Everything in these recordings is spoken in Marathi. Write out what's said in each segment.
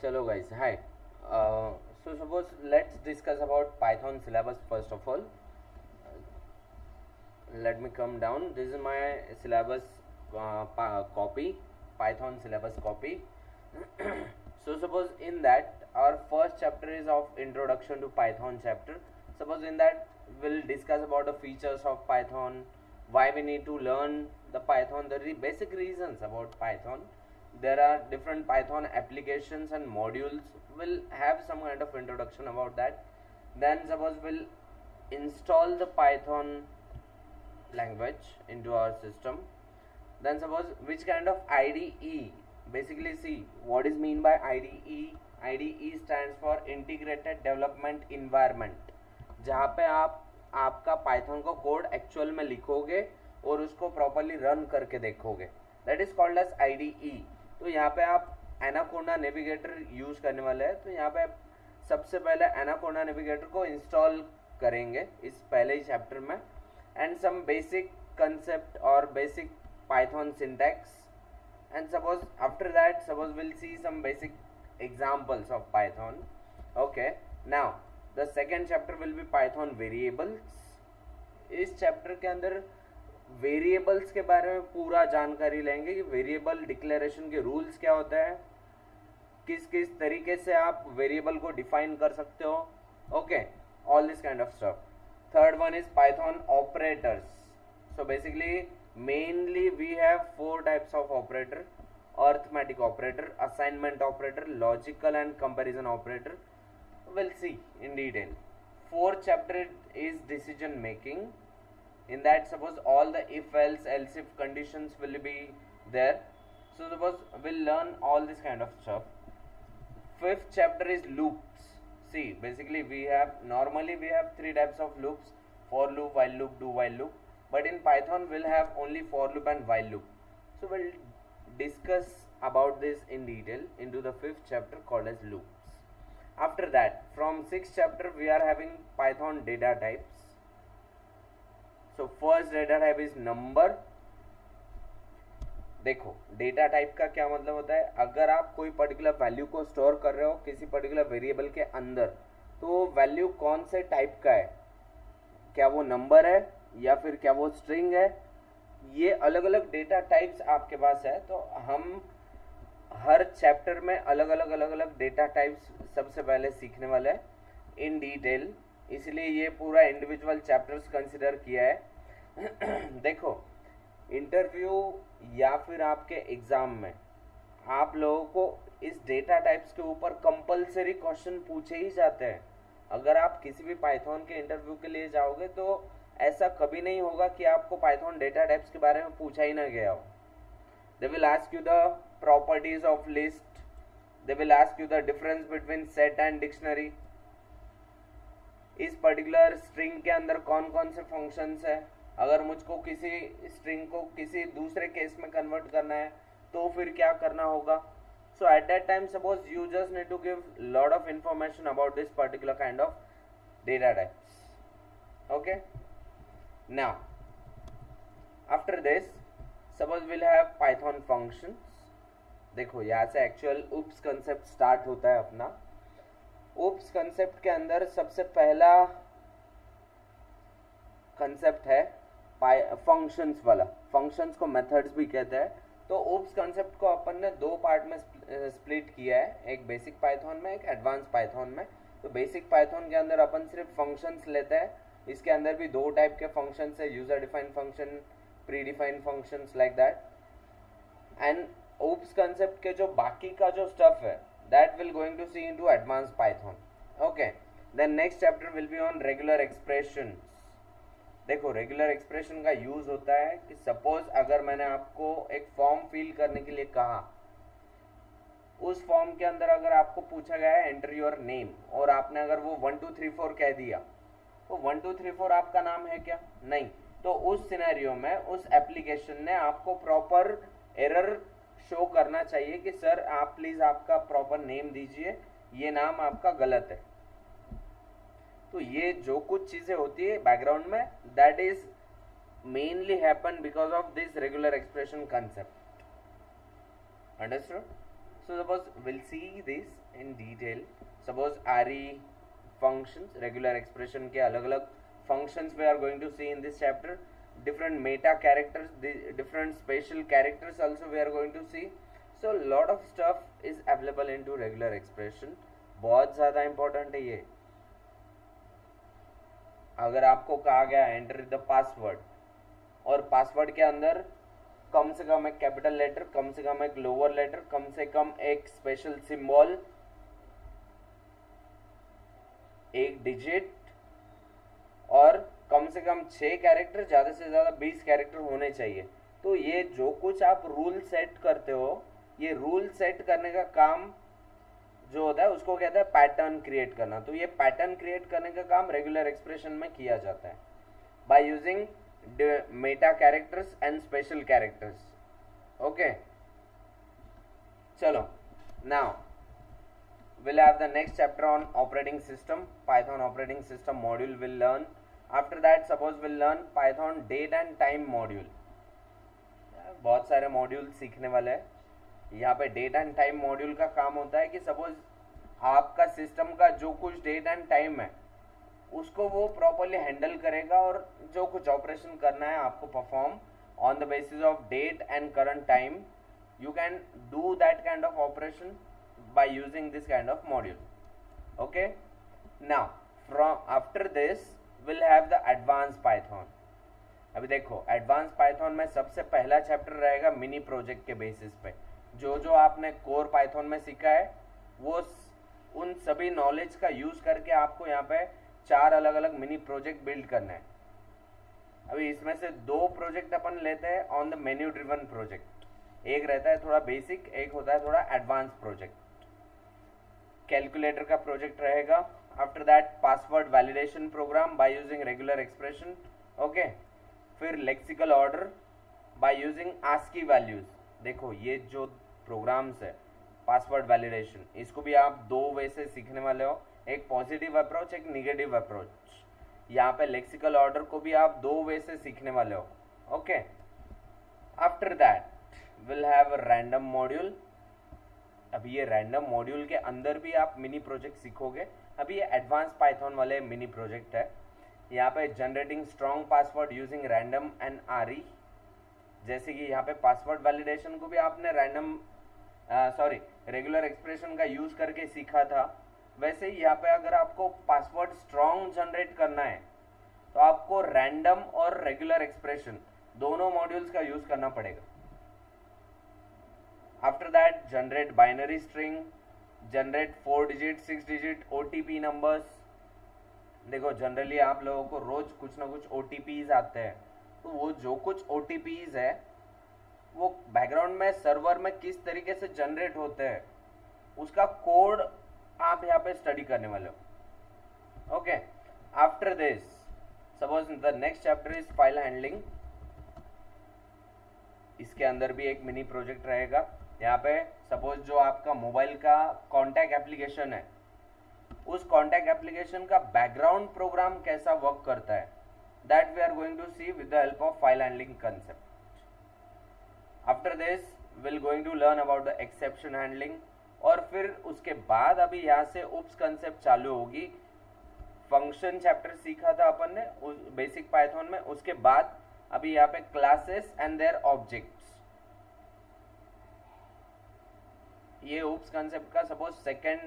Chalo guys, hi. So suppose let's discuss about Python syllabus first of all. Let me come down. This is my syllabus copy, Python syllabus copy. So suppose in that our first chapter is of introduction to Python chapter. Suppose in that we'll discuss about the features of Python, why we need to learn the Python, the basic reasons about Python. There are different Python applications and modules. We'll have some kind of introduction about that. Then suppose we'll install the Python language into our system. Then suppose which kind of IDE, basically see what is mean by IDE. IDE stands for integrated development environment, जहाँ पे आप आपका पाइथन को कोड एक्चुअल में लिखोगे और उसको प्रॉपरली रन करके देखोगे, that is called as IDE. तो यहाँ पे आप एनाकोंडा नेविगेटर यूज करने वाले हैं. तो यहाँ पे सबसे पहले एनाकोंडा नेविगेटर को इंस्टॉल करेंगे इस पहले ही चैप्टर में, एंड सम बेसिक कंसेप्ट और basic Python syntax. And suppose after that, suppose we'll see some basic examples of Python. Okay, now the second chapter will be Python variables. इस चैप्टर के अंदर वेरिएबल्स के बारे में पूरा जानकारी लेंगे कि वेरिएबल डिक्लेरेशन के रूल्स क्या होते हैं, किस किस तरीके से आप वेरिएबल को डिफाइन कर सकते हो. Okay, all this kind of stuff. Third one is Python operators. So basically mainly we have four types of operator: arithmetic operator, assignment operator, logical and comparison operator. We'll see in detail. Fourth chapter is decision making. In that suppose all the if else else if conditions will be there. So suppose we'll learn all this kind of stuff. Fifth chapter is loops. See, basically we have normally we have three types of loops: for loop, while loop, do while loop. But in Python we'll have only for loop and while loop. So we'll discuss about this in detail into the fifth chapter called as loops. After that, from sixth chapter we are having Python data types. So first data type is number. देखो डेटा टाइप का क्या मतलब होता है. अगर आप कोई पर्टिकुलर वैल्यू को स्टोर कर रहे हो किसी पर्टिकुलर वेरिएबल के अंदर, तो वैल्यू कौन से टाइप का है, क्या वो नंबर है या फिर क्या वो स्ट्रिंग है, ये अलग अलग डेटा टाइप्स आपके पास है. तो हम हर चैप्टर में अलग अलग डेटा टाइप्स सबसे पहले सीखने वाले हैं इन डिटेल, इसलिए ये पूरा इंडिविजुअल चैप्टर्स कंसिडर किया है. देखो इंटरव्यू या फिर आपके एग्जाम में आप लोगों को इस डेटा टाइप्स के ऊपर कंपलसरी क्वेश्चन पूछे ही जाते हैं. अगर आप किसी भी पाइथन के इंटरव्यू के लिए जाओगे तो ऐसा कभी नहीं होगा कि आपको पाइथन डेटा टाइप्स के बारे में पूछा ही ना गया हो. They will ask you the properties of list, they will ask you the difference between set and dictionary. इस पर्टिकुलर स्ट्रिंग के अंदर कौन कौन से फंक्शंस है, अगर मुझको किसी स्ट्रिंग को किसी दूसरे केस में कन्वर्ट करना है तो फिर क्या करना होगा. So at that time suppose you just need to give lot of information about this particular kind of data types. Okay, now after this suppose we'll have Python functions. देखो यहाँ से एक्चुअल उप्स कंसेप्ट स्टार्ट होता है अपना. उप्स कंसेप्ट के अंदर सबसे पहला कंसेप्ट है फंक्शंस वाला. फंक्शंस को मेथड्स भी कहते हैं. तो उप्स कंसेप्ट को अपन ने दो पार्ट में स्प्लिट किया है, एक बेसिक पाइथन में, एक एडवांस पाइथन में. तो बेसिक पाइथन के अंदर अपन सिर्फ फंक्शंस लेते हैं. इसके अंदर भी दो टाइप के फंक्शंस है, user defined function, predefined functions like that. And OOPS concept के जो बाकी का जो स्टफ है that will going to see into advance Python. Okay, then next chapter will be on regular expressions. देखो रेगुलर एक्सप्रेशन का यूज होता है कि सपोज अगर मैंने आपको एक फॉर्म फिल करने के लिए कहा, उस फॉर्म के अंदर अगर आपको पूछा गया है एंटर योर नेम और आपने अगर वो 1 2 3 4 कह दिया, तो 1 2 3 4 आपका नाम है क्या? नहीं. तो उस सिनेरियो में उस एप्लीकेशन ने आपको प्रॉपर एरर शो करना चाहिए कि सर आप प्लीज आपका प्रॉपर नेम दीजिए, ये नाम आपका गलत है. तो ये जो कुछ चीजें होती है बैकग्राउंड में, that is mainly happen because of this regular expression concept. Understood? So suppose we'll see this in detail. Suppose RE functions, regular expression के अलग अलग functions we are going to see in this chapter. Different meta characters, different special characters also we are going to see. So lot of stuff is available into regular expression. बहुत ज़्यादा important है ये. अगर आपको कहा गया एंटर द पासवर्ड और पासवर्ड के अंदर कम से कम एक कैपिटल लेटर, कम से कम एक लोअर लेटर, कम से कम एक स्पेशल सिंबल, एक डिजिट और कम से कम 6 कैरेक्टर, ज्यादा से ज्यादा 20 कैरेक्टर होने चाहिए. तो ये जो कुछ आप रूल सेट करते हो, ये रूल सेट करने का काम जो होता है उसको कहते हैं पैटर्न क्रिएट करना. तो ये पैटर्न क्रिएट करने का काम रेगुलर एक्सप्रेशन में किया जाता है by using Meta characters end special characters. Okay, चलो now we'll have the next chapter on operating system, Python operating system module we'll learn. After that suppose we'll learn Python date and time module. बहुत सारे मॉड्यूल सीखने वाले हैं. यहाँ पे डेट एंड टाइम मॉड्यूल का काम होता है कि सपोज आपका सिस्टम का जो कुछ डेट एंड टाइम है उसको वो प्रॉपरली हैंडल करेगा और जो कुछ ऑपरेशन करना है आपको perform on the basis of date and current time. You can do that kind of operation by using this kind of module. Okay, now from after this we'll have the advanced Python. अभी देखो advanced Python में सबसे पहला चैप्टर रहेगा मिनी प्रोजेक्ट के बेसिस पे. जो जो आपने कोर पाइथन में सीखा है वो उन सभी नॉलेज का यूज करके आपको यहाँ पे 4 अलग अलग मिनी प्रोजेक्ट बिल्ड करना है. अभी इसमें से 2 प्रोजेक्ट अपन लेते हैं on the menu driven project. एक रहता है थोड़ा बेसिक, एक होता है थोड़ा एडवांस प्रोजेक्ट. कैलकुलेटर का प्रोजेक्ट रहेगा. After that password validation program by using regular expression. Okay, फिर lexical order by using ASCII values. देखो ये जो प्रोग्राम्स है पासवर्ड वैलिडेशन, इसको भी आप 2 वे से सीखने वाले हो, एक पॉजिटिव अप्रोच, एक निगेटिव अप्रोच. यहाँ पे लेक्सिकल ऑर्डर को भी आप 2 वे से सीखने वाले हो. Okay, after that will have random module. अभी ये रैंडम मॉड्यूल के अंदर भी आप मिनी प्रोजेक्ट सीखोगे. अभी ये एडवांस पाइथन वाले मिनी प्रोजेक्ट है. यहाँ पे generating strong password using random and RE. जैसे कि यहाँ पे पासवर्ड वैलिडेशन को भी आपने रेगुलर एक्सप्रेशन का यूज करके सीखा था, वैसे ही यहाँ पे अगर आपको पासवर्ड स्ट्रॉन्ग जनरेट करना है तो आपको रैंडम और रेगुलर एक्सप्रेशन दोनों मॉड्यूल्स का यूज करना पड़ेगा. After that generate binary string, generate 4 digit 6 digit OTP numbers. देखो जनरली आप लोगों को रोज कुछ ना कुछ OTPs आते हैं, तो वो जो कुछ OTPs है वो बैकग्राउंड में सर्वर में किस तरीके से जनरेट होते हैं उसका कोड आप यहाँ पे स्टडी करने वाले हो. Okay, after this suppose the next chapter is file handling. इसके अंदर भी एक मिनी प्रोजेक्ट रहेगा. यहाँ पे सपोज जो आपका मोबाइल का कॉन्टैक्ट एप्लीकेशन है, उस कॉन्टैक्ट एप्लीकेशन का बैकग्राउंड प्रोग्राम कैसा वर्क करता है, that we are going to see with the help of file handling concept. After this will going to learn about the exception handling. और फिर उसके बाद अभी यहाँ से उप्स कंसेप्ट चालू होगी. फंक्शन चैप्टर सीखा था अपन ने बेसिक पाइथन में, उसके बाद अभी यहाँ पे क्लासेस एंड देयर ऑब्जेक्ट्स. ये उप्स कंसेप्ट का सपोज सेकेंड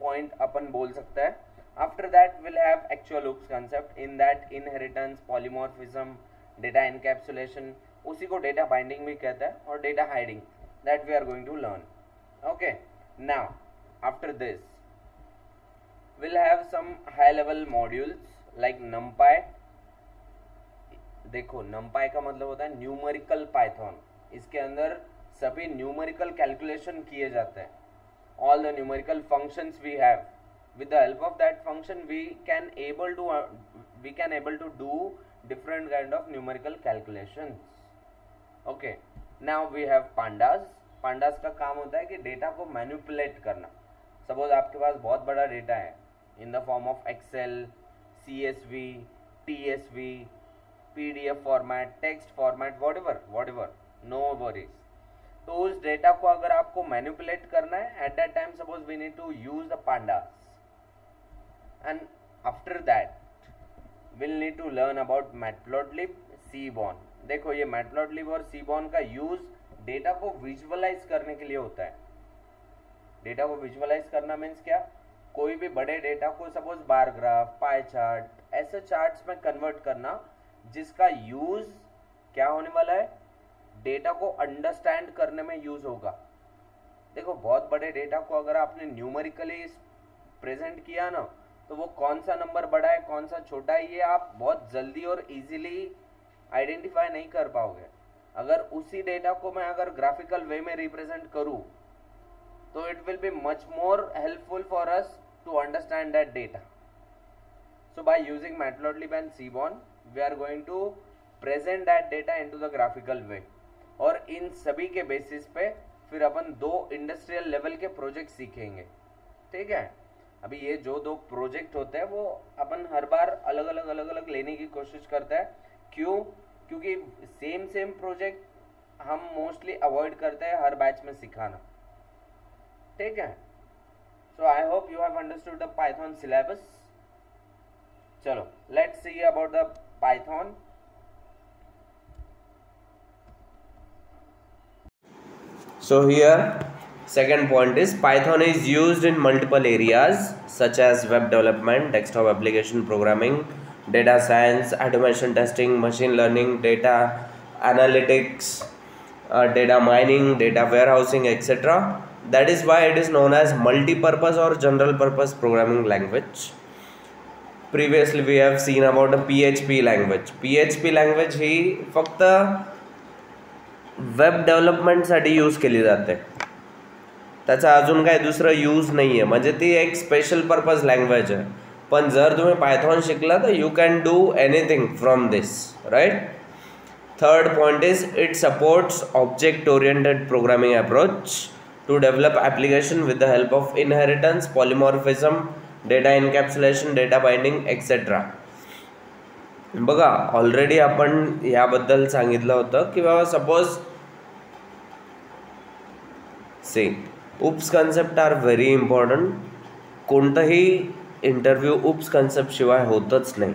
पॉइंट अपन बोल सकता है. After that will have actual OOPs concept. In that inheritance, polymorphism, data encapsulation, उसी को डेटा बाइंडिंग भी कहता है, और data hiding, that we are going to learn. Okay, now after this will have some high level modules like numpy. देखो numpy का मतलब होता है न्यूमेरिकल पाइथन. इसके अंदर सभी न्यूमेरिकल कैलकुलेशन किए जाते हैं. All the numerical functions we have, with the help of that function we can able to do different kind of numerical calculations. Okay, now we have pandas. pandas का काम होता है कि डेटा को मैनिपुलेट करना. सपोज आपके पास बहुत बड़ा डेटा है in the form of Excel, CSV, TSV, PDF format, text format, whatever, no worries. तो उस डेटा को अगर आपको मैनिपुलेट करना है, at that time suppose we need to use the pandas, and after that will need to learn about matplotlib, seaborn. देखो ये मैटप्लॉटलिब और सीबॉर्न का यूज डेटा को विजुअलाइज करने के लिए होता है। डेटा को विजुअलाइज करना मीन्स क्या, कोई भी बड़े डेटा को suppose bar graph, pie chart, ऐसे चार्ट्स में कन्वर्ट करना, जिसका यूज क्या होने वाला है, डेटा को अंडरस्टैंड करने में यूज होगा। देखो बहुत बड़े डेटा को अगर आपने न्यूमेरिकली प्रेजेंट किया ना, तो वो कौन सा नंबर बड़ा है कौन सा छोटा है ये आप बहुत जल्दी और इजीली आइडेंटिफाई नहीं कर पाओगे। अगर उसी डेटा को मैं अगर ग्राफिकल वे में रिप्रेजेंट करूं, तो it will be much more helpful for us to understand that data. So by using Matplotlib and Seaborn, we are going to present that data into the graphical way. और इन सभी के बेसिस पे फिर अपन 2 इंडस्ट्रियल लेवल के प्रोजेक्ट सीखेंगे, ठीक है। अभी ये जो 2 प्रोजेक्ट होते हैं वो अपन हर बार अलग अलग लेने की कोशिश करते हैं। क्यों? क्योंकि सेम प्रोजेक्ट हम मोस्टली अवॉइड करते हैं हर बैच में सिखाना, ठीक है। So I hope you have understood the Python syllabus. चलो let's see about the Python. So here second point is Python is used in multiple areas such as web development, desktop application programming, data science, automation testing, machine learning, data analytics, data mining, data warehousing, etc. That is why it is known as multi-purpose or general purpose programming language. Previously we have seen about the PHP language. PHP language ही फक्त वेब डेव्हलपमेंटसाठी यूज केली जाते, त्याचा अजून काय दुसरं यूज नाही आहे, म्हणजे ती एक स्पेशल पर्पज लँग्वेज आहे. पण जर तुम्ही पायथॉन शिकला तर you can do anything from this, right. Third point is it supports object oriented programming approach to develop application with the help of inheritance, polymorphism, data encapsulation, data binding etcetera. बघा ऑलरेडी आपण याबद्दल सांगितलं होतं की बाबा suppose see OOPS concept are very important. कोणताही इंटरव्ह्यू उप्स कन्सेप्ट शिवाय होतच नाही,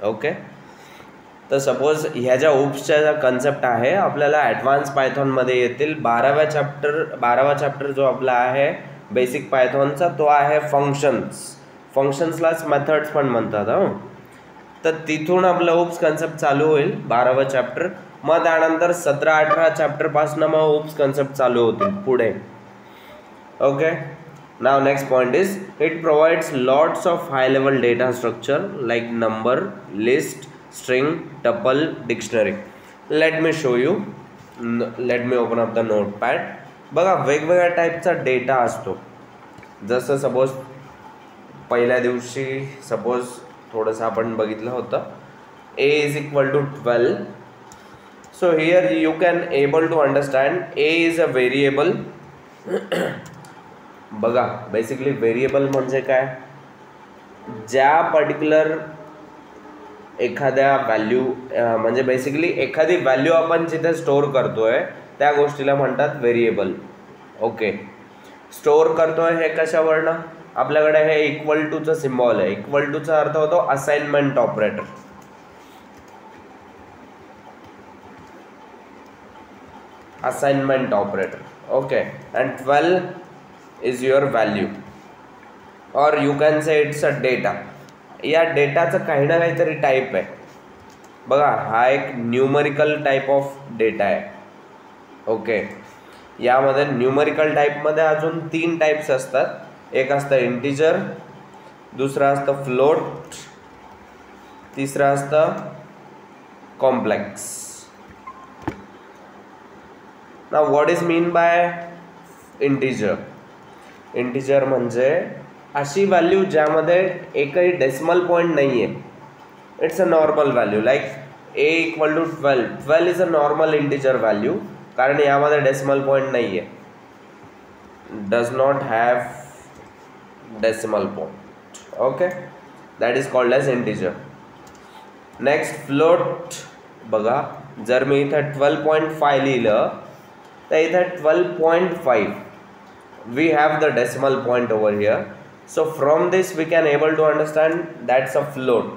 ओके. तर सपोज ह्या ज्या उप्सच्या ज्या कन्सेप्ट आहे आपल्याला ॲडव्हान्स पायथॉनमध्ये येतील. 12वा चॅप्टर जो आपला आहे बेसिक पायथॉनचा तो आहे फंक्शन्सलाच मेथड्स पण म्हणतात. तर तिथून आपलं उप्स कन्सेप्ट चालू होईल 12वा चॅप्टर. मग त्यानंतर 17-18 चॅप्टरपासून मग उप्स कन्सेप्ट चालू होतील पुढे, okay. Now next point is it provides lots of high level data structure like number, list, string, tuple, dictionary. Let me show you. Late me open up the notepad. बघा वेगवेगळ्या टाईपचा डेटा असतो. जसं सपोज पहिल्या दिवशी सपोज थोडंसं आपण बघितलं होतं a is equal to 12. So here you can able to understand a is a variable. बघा बेसिकली व्हेरिएबल म्हणजे काय, ज्या पर्टिक्युलर एखाद्या व्हॅल्यू म्हणजे बेसिकली एखादी व्हॅल्यू आपण जिथे स्टोअर करतोय त्या गोष्टीला म्हणतात व्हेरिएबल, ओके. स्टोअर करतोय हे कशावरनं, आपल्याकडे हे इक्वल टूचं सिम्बॉल आहे. इक्वल टूचा अर्थ होतो assignment operator. Assignment operator, okay. And 12 is your value और you can say it's a data. या डेटाचं काही ना काहीतरी टाईप आहे. बघा हा एक न्यूमरिकल टाईप ऑफ डेटा आहे, ओके. यामध्ये न्यूमरिकल टाईपमध्ये अजून 3 टाईप्स असतात. एक असतं इंटिजर, दुसरं असतं फ्लोट, तिसरं असतं complex. Now what is mean by integer. Integer म्हणजे अशी व्हॅल्यू ज्यामध्ये एकही डेसिमल पॉईंट नाही आहे. It's a normal value like a equal to 12. 12 is a normal integer value कारण यामध्ये डेसिमल पॉईंट नाही आहे. Does not have decimal point, okay. that is called as integer. next float. बघा जर मी इथे 12.5 लिहिलं तर इथे 12.5 we have the decimal point over here. So from this we can able to understand that's a float.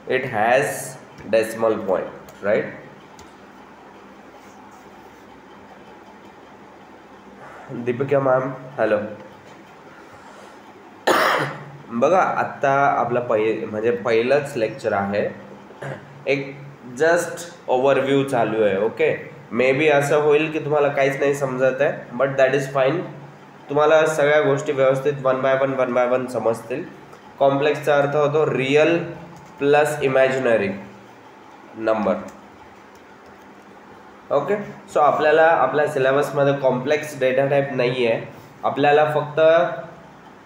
It has decimal point, right? Deepika ma'am hello. बघा आत्ता आपला म्हणजे पहिलंच लेक्चर आहे, एक जस्ट ओव्हरव्ह्यू चालू आहे. ओके, मे बी असं होईल की तुम्हाला काहीच नाही समजत आहे, बट दॅट इज फाईन. तुम्हाला सगळ्या गोष्टी व्यवस्थित वन बाय वन समजतील. कॉम्प्लेक्सचा अर्थ होतो real plus imaginary number. Okay, so आपल्याला आपल्या सिलेबसमध्ये कॉम्प्लेक्स डेटा टाईप नाही आहे. आपल्याला फक्त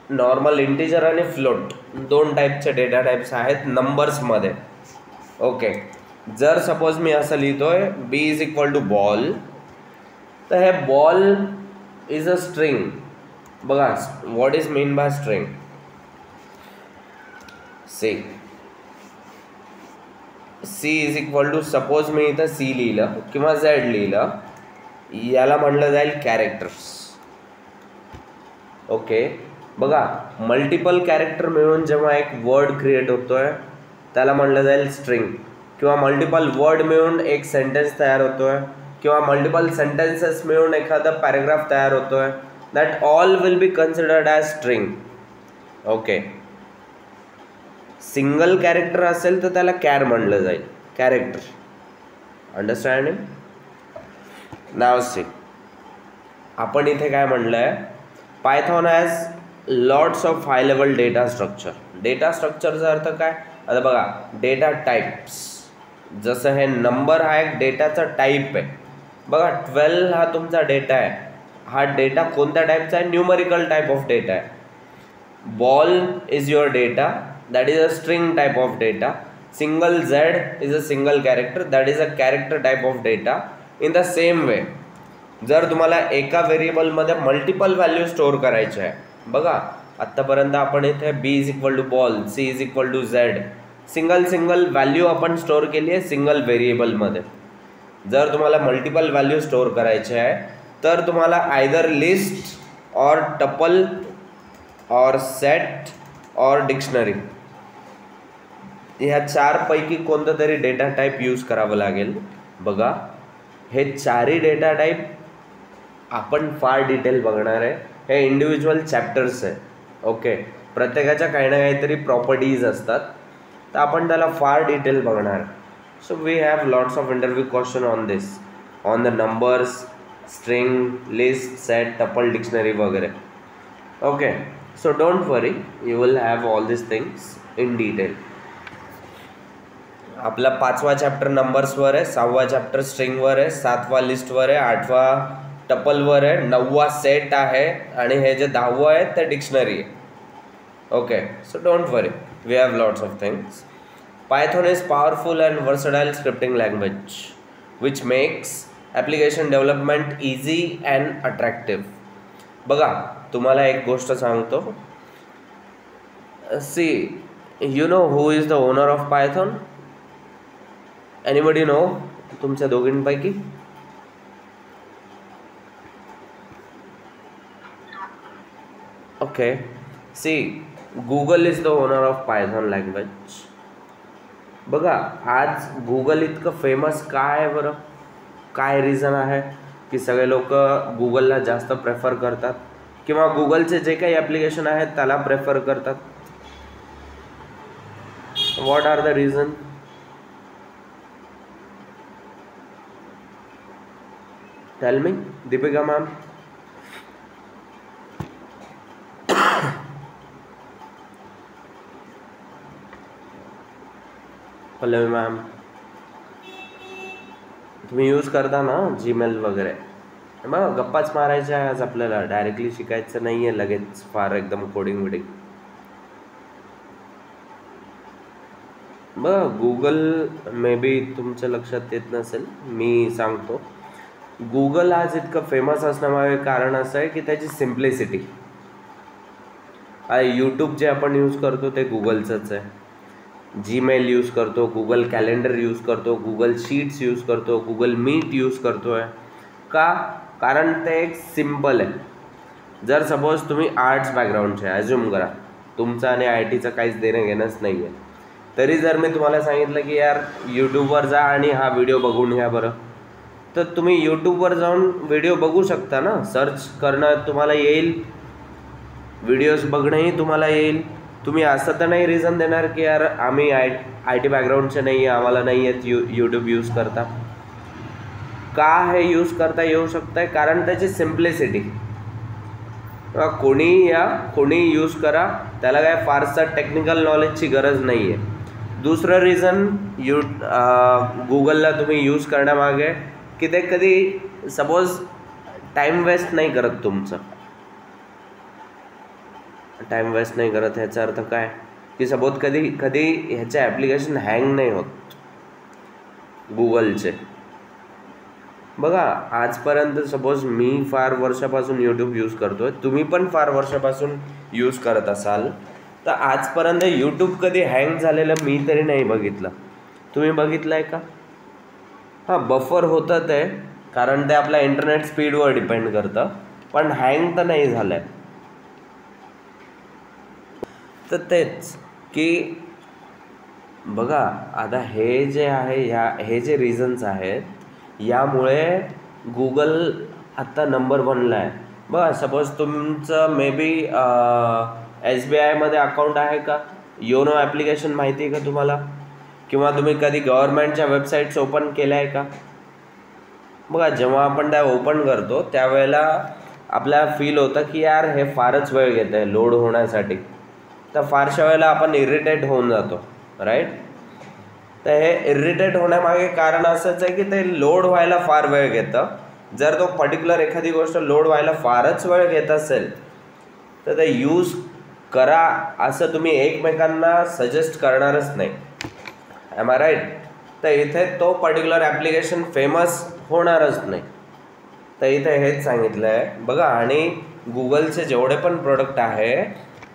नॉर्मल इंटिजर आणि फ्लोट दोन टाईपचे डेटा टाईप्स आहेत नंबर्समध्ये. ओके, जर सपोज मी असं लिहितोय B is equal to ball, तर हे बॉल इज अ स्ट्रिंग. बघा what is mean by string. C is equal to, suppose मी इथं सी लिहिलं किंवा झेड लिहिलं, याला म्हटलं जाईल कॅरेक्टर्स. ओके, बघा मल्टिपल कॅरेक्टर मिळून जेव्हा एक वर्ड क्रिएट होतोय त्याला म्हटलं जाईल स्ट्रिंग, किंवा मल्टिपल वर्ड मिळून एक सेंटेन्स तयार होतोय, किंवा मल्टिपल सेंटेन्सेस मिळून एखादा पॅराग्राफ तयार होतोय, that all will be considered as string. Okay, single character असेल तर त्याला कॅर म्हणलं जाईल, कॅरेक्टर. अंडरस्टँडिंग. नाव सी, आपण इथे काय म्हणलंय, Python has lots of high level data structure. Data स्ट्रक्चरचा अर्थ काय, आता बघा डेटा टाईप्स, जसं हे नंबर हा एक डेटाचा टाईप आहे. बघा 12 हा तुमचा डेटा आहे. हा डेटा कोणत्या टाईपचा आहे, न्यूमरिकल टाईप ऑफ डेटा आहे. Ball is your data, that is a string type of data. Single z is a single character, that is a character type of data. In the same way, जर तुम्हाला एका व्हेरिएबलमध्ये मल्टिपल व्हॅल्यू स्टोअर करायचे आहे, बघा आत्तापर्यंत आपण इथे B is equal to ball, C is equal to Z, single value आपण स्टोअर केली आहे सिंगल व्हेरिएबलमध्ये. जर तुम्हाला मल्टिपल व्हॅल्यू स्टोअर करायचे आहे तर तुम्हाला आयदर लिस्ट और टपल और सेट और डिक्शनरी, ह्या चारपैकी कोणतं तरी डेटा टाईप यूज करावं लागेल. बघा हे चारही डेटा टाईप आपण फार डिटेल बघणार आहे. हे इंडिव्हिज्युअल चॅप्टर्स आहे. ओके, प्रत्येकाच्या काही ना काहीतरी प्रॉपर्टीज असतात, तर आपण त्याला फार डिटेल बघणार. So we have lots of interview question on this, on the numbers, string, list, set, tuple, dictionary वगैरे. Okay, so don't worry, you will have all these things in detail. आपला 5वा चॅप्टर नंबर्सवर आहे, 6वा चॅप्टर स्ट्रिंगवर आहे, 7वा लिस्टवर आहे, 8वा टपलवर आहे, 9वा सेट आहे, आणि हे जे 10वं आहे ते डिक्शनरी आहे. Okay, so don't worry, we have lots of things. Python is powerful and versatile scripting language which makes application development easy and attractive. बघा तुम्हाला एक गोष्ट सांगतो, see you know who is the owner of Python? Anybody know? तुमच्या दोघींपैकी? Okay, see Google is the owner of Python language. बघा आज गूगल इतकं फेमस काय आहे बरं? काय रिझन आहे की सगळे लोक गूगलला जास्त प्रेफर करतात, किंवा गूगलचे जे काही ॲप्लिकेशन आहेत त्याला प्रेफर करतात? What are the reason? Tell me. Deepika ma'am? Pallavi ma'am? तुम्ही यूज करता ना जीमेल वगैरे? मग गप्पाच मारायच्या आहे आज आपल्याला, डायरेक्टली शिकायचं नाही आहे लगेच फार एकदम कोडिंग विडिंग. बघ गूगल मे बी तुमच्या लक्षात येत नसेल, मी सांगतो. गूगल आज इतकं फेमस असण्यामागे कारण असं आहे की त्याची सिम्प्लिसिटी. यूट्यूब जे आपण यूज करतो ते गूगलचंच आहे. जीमेल यूज करतो, गुगल कॅलेंडर यूज करतो, गुगल शीट्स यूज करतो, गुगल मीट यूज करतो आहे का? कारण ते एक सिम्पल आहे. जर सपोज तुम्ही आर्ट्स बॅकग्राऊंडचे ॲज्युम करा, तुमचं आणि आय टीचं काहीच देणं घेणंच नाही आहे, तरी जर मी तुम्हाला सांगितलं की यार यूट्यूबवर जा आणि हा व्हिडिओ बघून घ्या बरं, तर तुम्ही यूट्यूबवर जाऊन व्हिडिओ बघू शकता ना. सर्च करणं तुम्हाला येईल, व्हिडिओज बघणंही तुम्हाला येईल. तुम्ही असं तर नाही रिझन देणार की यार आम्ही आय टी बॅकग्राऊंडचे नाही आहे, आम्हाला नाही आहेत यूट्यूब यूज करता. का हे यूज करता येऊ शकतं आहे? कारण त्याची सिम्प्लिसिटी. कोणी यूज करा, त्याला काय फारसं टेक्निकल नॉलेजची गरज नाही आहे. दुसरं रिझन गुगलला तुम्ही यूज करण्यामागे की ते कधी सपोज टाईम वेस्ट नाही करत तुमचं. टाईम वेस्ट नाही करत ह्याचा अर्थ काय की सपोज कधी ह्याचे ॲप्लिकेशन हँग नाही होत गुगलचे. बघा आजपर्यंत सपोज मी फार वर्षापासून यूट्यूब यूज करतोय, तुम्ही पण फार वर्षापासून यूज करत असाल, तर आजपर्यंत यूट्यूब कधी हँग झालेलं मी तरी नाही बघितलं. तुम्ही बघितलं आहे का? हां, बफर होतं ते, कारण ते आपल्या इंटरनेट स्पीडवर डिपेंड करतं, पण हँग तर नाही झालं आहे. तर तेच की बघा आता हे जे आहे हे जे रिझन्स आहेत, यामुळे गुगल आत्ता नंबर 1ला आहे. बघा सपोज तुमचं मे बी SBIमध्ये अकाउंट आहे का? योनो ॲप्लिकेशन माहिती आहे का तुम्हाला? किंवा तुम्ही कधी गव्हर्नमेंटच्या वेबसाईट्स ओपन केल्या आहे का? बघा जेव्हा आपण त्या ओपन करतो त्यावेळेला आपल्याला फील होतं की यार हे फारच वेळ घेतं आहे लोड होण्यासाठी. तर फारशा वेळेला आपण इरिटेट होऊन जातो, राईट? तर हे इरिटेट होण्यामागे कारण असंच आहे की ते लोड व्हायला फार वेळ घेतं. जर तो पर्टिक्युलर एखादी गोष्ट लोड व्हायला फारच वेळ घेत असेल तर ते यूज करा असं तुम्ही एकमेकांना सजेस्ट करणारच नाही. Am I right? तर इथे तो पर्टिक्युलर ॲप्लिकेशन फेमस होणारच नाही. तर इथे हेच सांगितलं आहे बघा. आणि गुगलचे जेवढे पण प्रोडक्ट आहे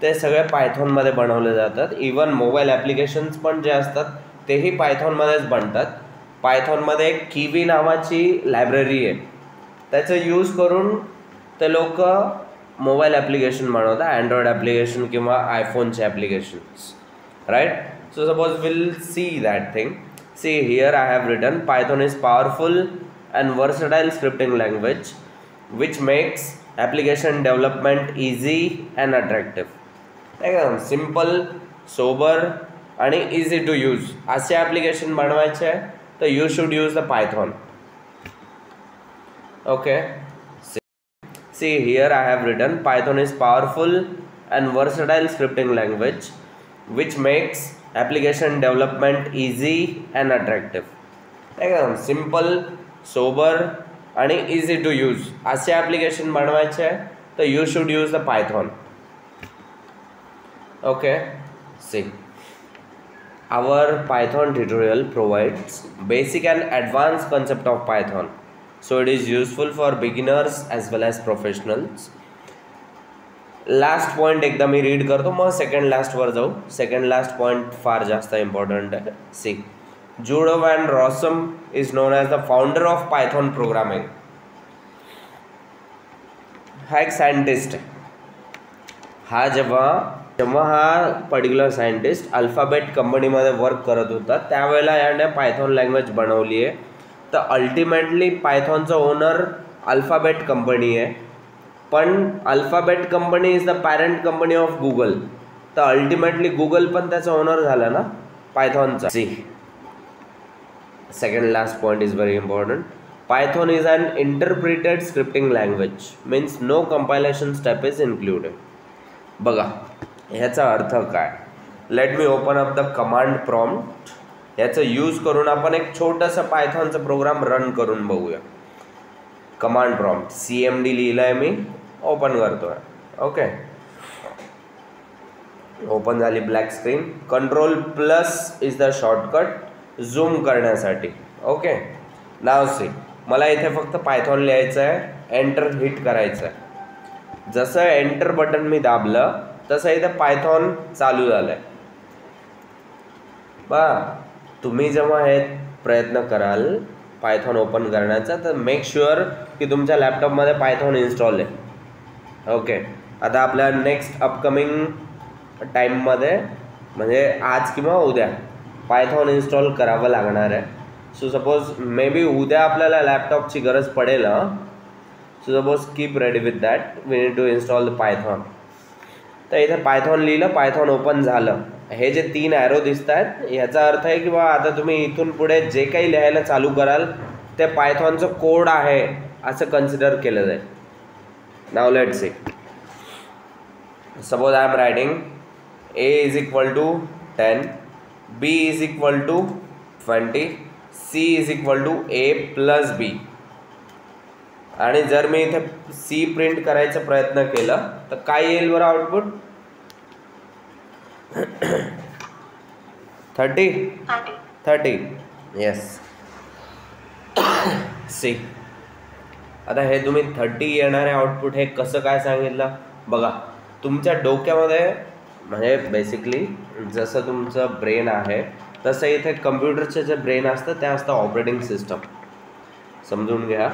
ते सगळे पायथॉनमध्ये बनवले जातात. इवन मोबाईल ॲप्लिकेशन्स पण जे असतात तेही पायथॉनमध्येच बनतात. पायथॉनमध्ये एक किवी नावाची लायब्ररी आहे, त्याचं यूज करून ते लोक मोबाईल ॲप्लिकेशन बनवतात, अँड्रॉइड ॲप्लिकेशन किंवा आयफोनचे applications, right? So suppose we'll see that thing. See here I have written Python is powerful and versatile scripting language which makes application development easy and attractive. एकदम सिम्पल, सोबर आणि इझी टू यूज असे ॲप्लिकेशन बनवायचे आहे तर you should use the Python. Okay, see here I have written Python is powerful and versatile scripting language which makes application development easy and attractive. एकदम सिम्पल, सोबर आणि इझी टू यूज असे ॲप्लिकेशन बनवायचे आहे तर you should use the Python. Okay, see our Python tutorial provides basic and advance concept of Python, so it is useful for beginners as well as professionals. Last point एकदा मी रीड करतो, मग सेकंड लास्टवर जाऊ. सेकंड लास्ट पॉईंट फार जास्त इम्पॉर्टंट आहे. See, Guido van Rossum is known as the founder of Python programming. हा एक सायंटिस्ट आहे. हा जेव्हा हा पर्टिक्युलर सायंटिस्ट अल्फाबेट कंपनीमध्ये वर्क करत होता त्यावेळेला याने पायथॉन लँग्वेज बनवली आहे. तर अल्टिमेटली पायथॉनचं ओनर अल्फाबेट कंपनी आहे, पण Alphabet company is the parent company of Google. तर अल्टिमेटली गुगल पण त्याचा ओनर झाला ना पायथॉनचा. See, second last point is very important. Python is an interpreted scripting language means no compilation step is included. बघा ह्याचा अर्थ काय? Let me open up the command prompt. याचं यूज करून आपण एक छोटंसं पायथॉनचा प्रोग्राम रन करून बघूया. कमांड प्रॉम्प्ट CMD लिहिलं आहे मी, ओपन करतो आहे. ओके, ओपन झाली black screen. Ctrl+ is the shortcut zoom करण्यासाठी. ओके, नाव सी, मला इथे फक्त पायथॉन लिहायचं आहे, एंटर हिट करायचं आहे. जसं एंटर बटन मी दाबलं तसं इथे पायथॉन चालू झालं आहे. बा तुम्ही जेव्हा हे प्रयत्न कराल पायथॉन ओपन करण्याचा तर मेक शुअर की तुमच्या लॅपटॉपमध्ये पायथॉन इन्स्टॉल आहे. ओके, आता आपल्या नेक्स्ट अपकमिंग टाईममध्ये म्हणजे आज किंवा उद्या पायथॉन इन्स्टॉल करावं लागणार आहे. सो सपोज मे बी उद्या आपल्याला लॅपटॉपची गरज पडेल. So suppose keep ready with that, we need to install the Python. तर इथे पायथॉन लिहिलं, पायथॉन ओपन झालं. हे जे 3 ॲरो दिसत आहेत याचा अर्थ आहे की बा आता तुम्ही इथून पुढे जे काही लिहायला चालू कराल ते पायथॉनचं कोड आहे असं कन्सिडर केलं जाईल. Now let see, suppose I am writing a is equal to 10, b is equal to 20, c is equal to a plus b. आणि जर मी इथे c प्रिंट करायचा प्रयत्न केला तर काय येईल बरं आउटपुट? 30. येस. सी, आता हे तुम्ही 30 येणारे आउटपुट हे कसं काय सांगितलं बघा. तुमच्या डोक्यामध्ये म्हणजे बेसिकली जसं तुमचं ब्रेन आहे तसं इथे कम्प्युटरचं जे ब्रेन असतं ते असतं ऑपरेटिंग सिस्टम. समजून घ्या,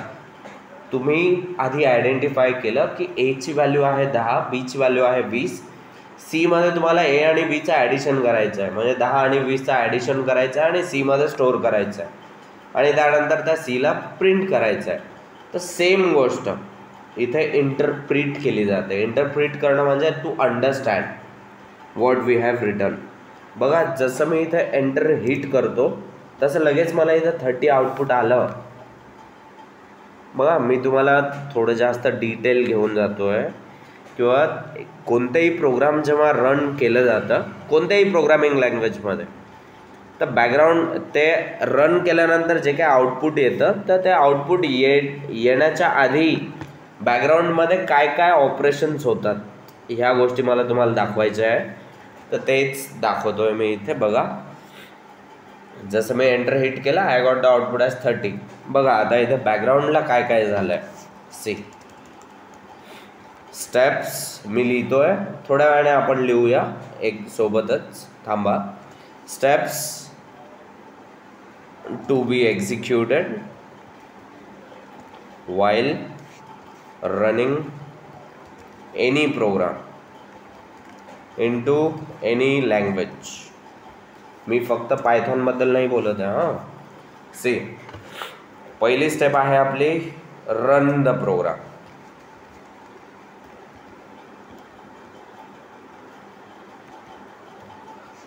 तुम्ही आधी आयडेंटिफाय केलं की एची व्हॅल्यू आहे 10, बीची व्हॅल्यू आहे 20. सीमध्ये तुम्हाला ए आणि बीचं ॲडिशन करायचं आहे, म्हणजे 10 आणि 20चं ॲडिशन करायचं आहे आणि सीमध्ये स्टोअर करायचं आहे आणि त्यानंतर त्या सीला प्रिंट करायचं आहे. तर सेम गोष्ट इथे इंटरप्रिट केली जाते. इंटरप्रिट करणं म्हणजे to understand what we have written. बघा जसं मी इथे एंटर हिट करतो तसं लगेच मला इथं 30 आउटपुट आलं. बघा मी तुम्हाला थोडं जास्त डिटेल घेऊन जातो आहे किंवा कोणतेही प्रोग्राम जेव्हा रन केलं जातं कोणत्याही प्रोग्रामिंग लँग्वेजमध्ये तर बॅकग्राऊंड ते रन केल्यानंतर जे काही आउटपुट येतं तर ते आउटपुट येण्याच्या आधी बॅकग्राऊंडमध्ये काय काय ऑपरेशन्स होतात ह्या गोष्टी मला तुम्हाला दाखवायच्या आहे. तर तेच दाखवतो आहे मी इथे. बघा जसं मी एंटर हिट केला I got the output as 30. बघा आता इथे बॅकग्राऊंडला काय काय झालं आहे. सी स्टेप्स मी लिहितो आहे, थोड्या वेळाने आपण लिहूया एक सोबतच. थांबा. Steps to be executed while running any program into any language. मी फक्त पायथॉन बद्दल नाही बोलत आहे. हां, सी पहिली स्टेप आहे आपली रन द प्रोग्राम.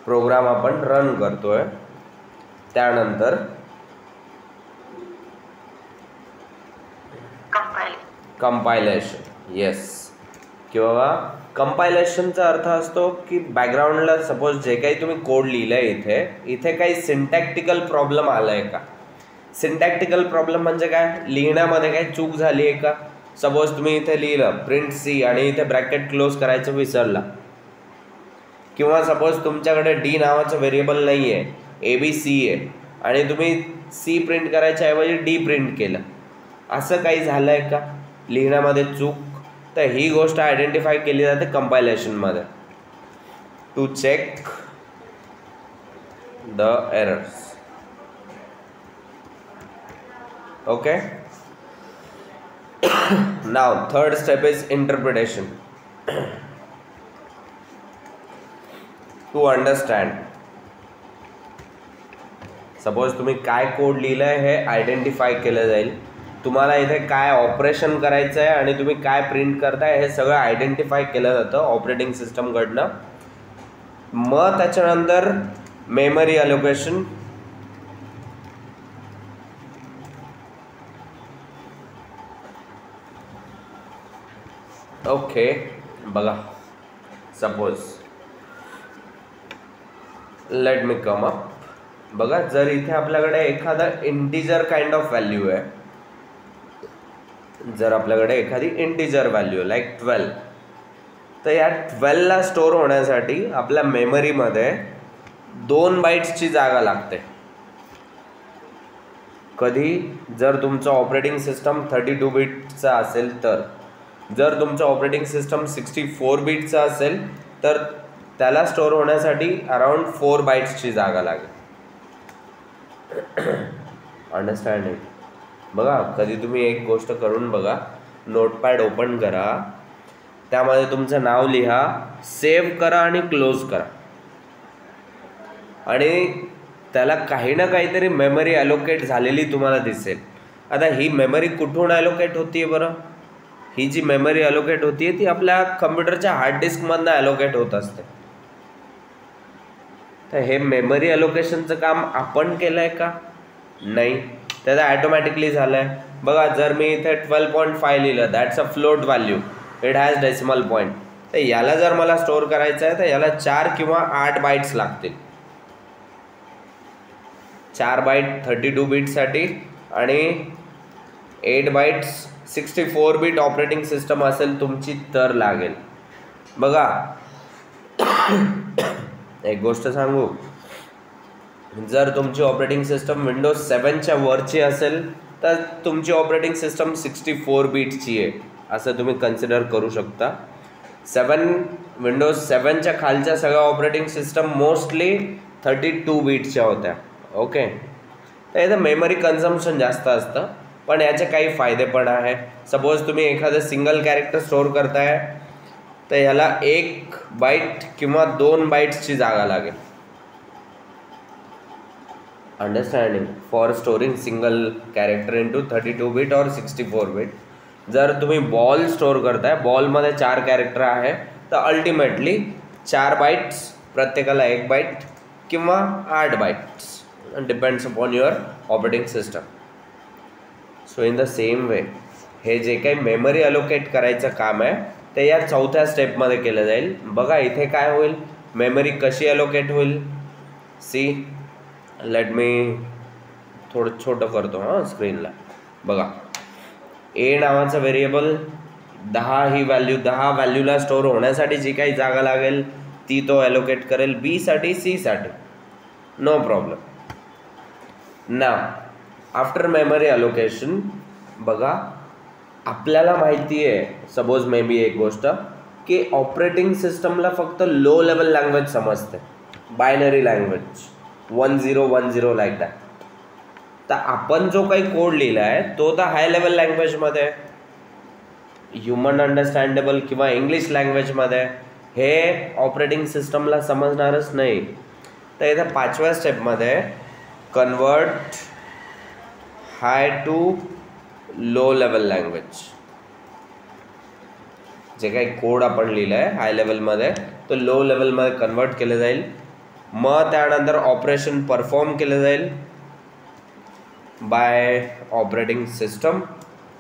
प्रोग्राम आपण रन करतोय. त्यानंतर कंपायलेशन. येस, किंवा कंपायलेशनचा अर्थ असतो की बॅकग्राऊंडला सपोज जे काही तुम्ही कोड लिहिलं आहे इथे काही सिंटॅक्टिकल प्रॉब्लेम आला आहे का. सिंटॅक्टिकल प्रॉब्लेम म्हणजे काय, लिहिण्यामध्ये काही चूक झाली आहे का. सपोज तुम्ही इथे लिहिलं प्रिंट सी आणि इथे ब्रॅकेट क्लोज करायचं विसरला, किंवा सपोज तुमच्याकडे डी नावाचं व्हेरिएबल नाही आहे, ABC आहे आणि तुम्ही सी प्रिंट करायच्या ऐवजी डी प्रिंट केलं, असं काही झालं आहे का लिहिण्यामध्ये चूक. तर ही गोष्ट आयडेंटिफाय केली जाते कंपायलेशनमध्ये to check the errors. Okay, now third step is interpretation. To understand, suppose तुम्ही काय कोड लिहिलंय हे आयडेंटिफाय केलं जाईल. तुम्हाला इथे काय ऑपरेशन करायचं आहे आणि तुम्ही काय प्रिंट करताय हे सगळं आयडेंटिफाय केलं जातं ऑपरेटिंग सिस्टमकडनं. मग त्याच्यानंतर मेमरी अलोकेशन. ओके, बघा suppose let me come up. बघा जर इथे आपल्याकडे एखादा इंटिजर काइंड ऑफ व्हॅल्यू आहे, जर आपल्याकडे एखादी इंटिजर व्हॅल्यू लाईक 12, तर या 12ला स्टोअर होण्यासाठी आपल्या मेमरीमध्ये 2 बाईट्सची जागा लागते. कधी जर तुमचं ऑपरेटिंग सिस्टम 32 बिटचा असेल तर, जर तुमचं ऑपरेटिंग सिस्टम 64 बिटचा असेल तर त्याला स्टोअर होण्यासाठी अराउंड 4 बाईट्सची जागा लागेल. अंडरस्टँडिंग. बघा कधी तुम्ही एक गोष्ट करून बघा, नोटपॅड ओपन करा, त्यामध्ये तुमचं नाव लिहा, सेव्ह करा आणि क्लोज करा, आणि त्याला काही ना काहीतरी मेमरी ॲलोकेट झालेली तुम्हाला दिसेल. आता ही मेमरी कुठून ॲलोकेट होती आहे बरं? ही जी मेमरी ॲलोकेट होती आहे ती आपल्या कम्प्युटरच्या हार्ड डिस्कमधनं ॲलोकेट होत असते. तर हे मेमरी ॲलोकेशनचं काम आपण केलं आहे का? नाही, त्याचं ॲटोमॅटिकली झालं आहे. बघा जर मी इथे 12.5 लिहिलं, that's a float value, it has decimal point. तर याला जर मला स्टोअर करायचं आहे तर याला 4 किंवा 8 बाईट्स लागतील. 4 बाईट 32 बीटसाठी आणि 8 बाईट्स 64 बीट ऑपरेटिंग सिस्टम असेल तुमची तर लागेल. बघा एक गोष्ट सांगू, जर तुमची ऑपरेटिंग सिस्टम विंडोज 7च्या वरची असेल तर तुमची ऑपरेटिंग सिस्टम 64 बीटची आहे असं तुम्ही कन्सिडर करू शकता. विंडोज 7च्या खालच्या सगळ्या ऑपरेटिंग सिस्टम मोस्टली 32 बीटच्या होत्या. ओके, तर इथं मेमरी कन्झम्पशन जास्त असतं, पण याचे काही फायदे पण आहे. सपोज तुम्ही एखादं सिंगल कॅरेक्टर स्टोअर करताय तर ह्याला 1 बाईट किंवा 2 बाईट्सची जागा लागेल. Understanding, for storing single character into 32 bit और 64 बीट. जर तुम्ही बॉल स्टोअर करताय, बॉलमध्ये 4 कॅरेक्टर आहे, तर अल्टिमेटली 4 बाईट्स, प्रत्येकाला 1 बाईट किंवा 8 bytes, depends upon your operating system. So in the same way हे जे काही मेमरी अलोकेट करायचं काम आहे ते या 4थ्या स्टेपमध्ये केलं जाईल. बघा इथे काय होईल, मेमरी कशी अलोकेट होईल. सी, लेट मी थोडं छोटं करतो हां स्क्रीनला. बघा ए नावाचं व्हेरिएबल 10 ही व्हॅल्यू, 10 व्हॅल्यूला स्टोअर होण्यासाठी जी काही जागा लागेल ती तो ॲलोकेट करेल. बीसाठी, सीसाठी, नो प्रॉब्लेम. नाव आफ्टर मेमरी अलोकेशन, बघा आपल्याला माहिती आहे, सपोज मे बी एक गोष्ट की ऑपरेटिंग सिस्टमला फक्त लो लेवल लँग्वेज समजते, बायनरी लँग्वेज 1010 लाईक दॅट. तर आपण जो काही कोड लिहिला आहे तो तर हाय लेवल लँग्वेजमध्ये, ह्युमन अंडरस्टँडेबल किंवा इंग्लिश लँग्वेजमध्ये, हे ऑपरेटिंग सिस्टमला समजणारच नाही. तर इथं 5व्या स्टेपमध्ये convert high to low level language, जे काही कोड आपण लिहिलं आहे हाय लेवलमध्ये तो लो लेवलमध्ये कन्वर्ट केलं जाईल. मग त्यानंतर ऑपरेशन परफॉर्म केलं जाईल बाय ऑपरेटिंग सिस्टम.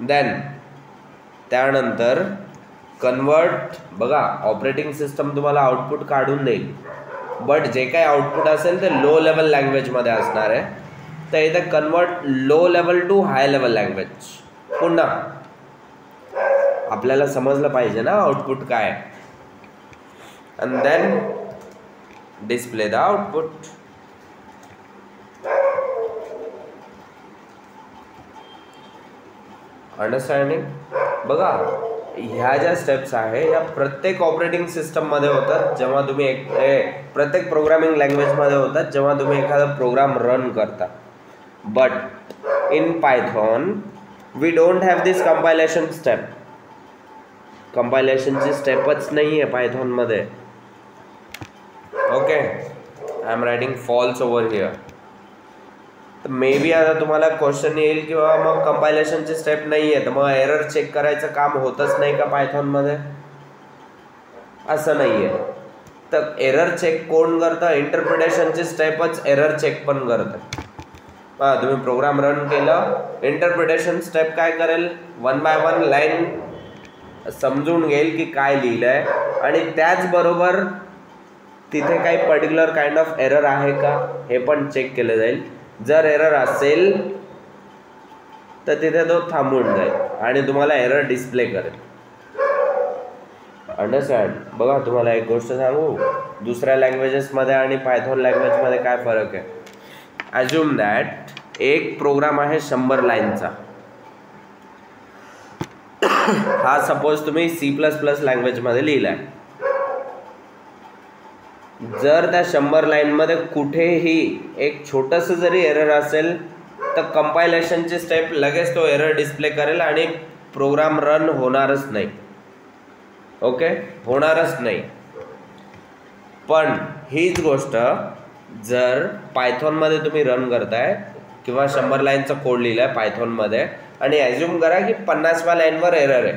देन त्यानंतर कन्वर्ट, बघा ऑपरेटिंग सिस्टम तुम्हाला आउटपुट काढून देईल, बट जे काही आउटपुट असेल ते लो लेवल लँग्वेजमध्ये असणार आहे. तर इथं convert low level to high level language. पुन्हा आपल्याला समजलं पाहिजे ना आउटपुट काय, and then display the output. Understanding. बघा ह्या ज्या स्टेप्स आहे या प्रत्येक ऑपरेटिंग सिस्टममध्ये होतात जेव्हा तुम्ही प्रत्येक प्रोग्रामिंग लँग्वेजमध्ये होतात जेव्हा तुम्ही एखादा प्रोग्राम रन करता. But in Python we don't have this compilation step. कंपायलेशनची स्टेपच नाही आहे पायथॉनमध्ये. Okay, I am writing false over here. तर मे बी आता तुम्हाला क्वेश्चन येईल किंवा मग कंपायलेशनची स्टेप नाही आहे तर मग एरर चेक करायचं काम होतच नाही का पायथॉनमध्ये? असं नाही आहे. तर एरर चेक कोण करतं? इंटरप्रिटेशनची स्टेपच एरर चेक पण करतं. तुम्ही प्रोग्राम रन केलं, इंटरप्रिटेशन स्टेप काय करेल, 1 बाय 1 लाईन समजून घेईल की काय लिहिलं आहे आणि त्याचबरोबर तिथे काही पर्टिक्युलर काइंड ऑफ एरर आहे का हे पण चेक केलं जाईल. जर एरर असेल तर तिथे तो थांबून जाईल आणि तुम्हाला एरर डिस्प्ले करेल. अंडरस्टँड. बघा तुम्हाला एक गोष्ट सांगू, दुसऱ्या लँग्वेजेसमध्ये आणि पायथॉन लँग्वेजमध्ये काय फरक आहे. अज्युम दॅट एक प्रोग्राम आहे 100 लाईनचा. हा सपोज तुम्ही C++ लँग्वेजमध्ये लिहिला आहे. जर त्या 100 लाईनमध्ये कुठेही एक छोटंसं जरी एरर असेल तर कंपायलेशनची स्टेप लगेच तो एरर डिस्प्ले करेल आणि प्रोग्राम रन होणारच नाही. ओके, होणारच नाही. पण हीच गोष्ट जर पायथॉनमध्ये तुम्ही रन करताय किंवा 100 लाईनचा कोड लिहिला आहे पायथॉनमध्ये आणि ॲज्युम करा की 50व्या लाईनवर एरर आहे,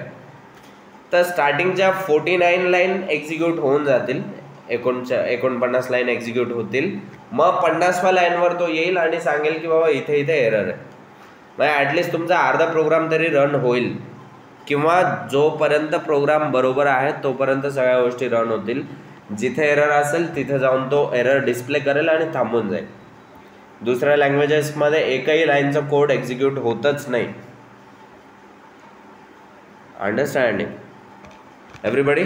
तर स्टार्टिंगच्या 49 लाईन एक्झिक्यूट होऊन जातील, 49 लाईन एक्झिक्यूट होतील. मग 50व्या लाईनवर तो येईल आणि सांगेल की बाबा इथे इथे एरर आहे. मग ॲटलिस्ट तुमचा अर्धा प्रोग्राम तरी रन होईल किंवा जोपर्यंत प्रोग्राम बरोबर आहे तोपर्यंत सगळ्या गोष्टी रन होतील. जिथे एरर असेल तिथे जाऊन तो एरर डिस्प्ले करेल आणि थांबून जाईल. दुसऱ्या लँग्वेजेसमध्ये एकही लाईनचा कोड एक्झिक्यूट होतच नाही. Understanding everybody?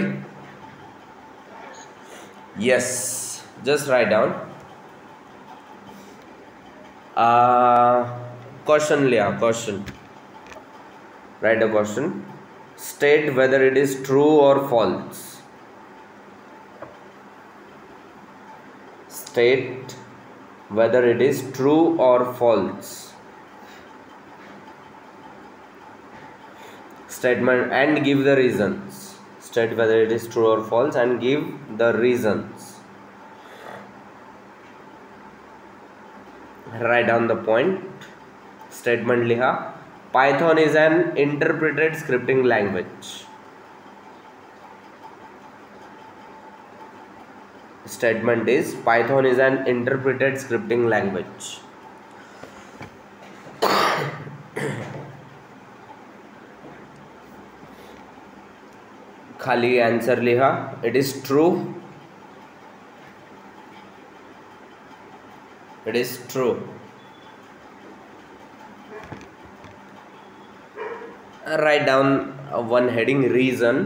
Yes, just write down. Question लिहा. Question, write a question. State whether it is true or false. State whether it is true or false. Statement and give the reasons. State whether it is true or false and give the reasons. Write down the point. Statement liha. Python is an interpreted scripting language. Statement is Python is an interpreted scripting language. खाली आंसर लिहा. It is true. It is true. Write down one heading reason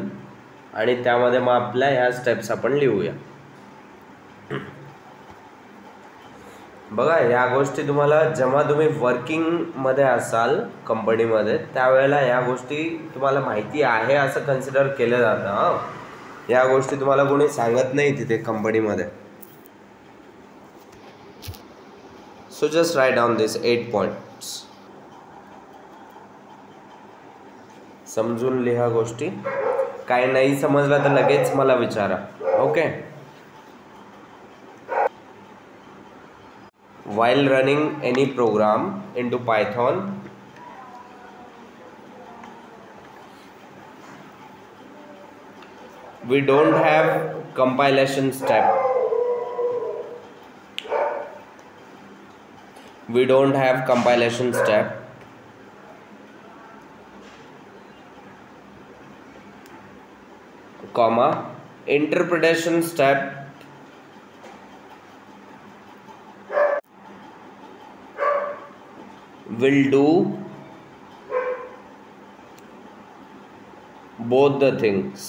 आणि त्यामध्ये मग आपल्या ह्या स्टेप्स आपण लिहूया. बघा, ह्या गोष्टी तुम्हाला जेव्हा तुम्ही वर्किंगमध्ये असाल कंपनीमध्ये त्यावेळेला ह्या गोष्टी तुम्हाला माहिती आहे असं कन्सिडर केलं जातं. या गोष्टी तुम्हाला कोणी सांगत नाही तिथे कंपनीमध्ये. सो जस्ट राईट डाऊन दिस 8 पॉईंट्स. समजून लिहा गोष्टी. काय नाही समजलं तर लगेच मला विचारा. Okay. While running any program into Python, we don't have compilation step. We don't have compilation step. Comma, interpretation step will do both the things.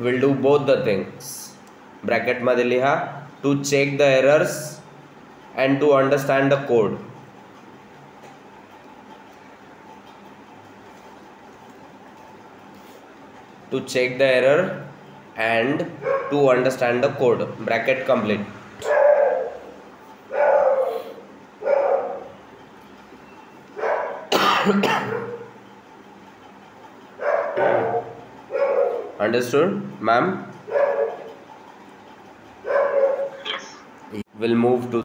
Will do both the things. Bracket मध्ये लिहा, to check the errors and to understand the code. To check the error and to understand the code. Bracket complete. Understood, ma'am? Yes. We'll move to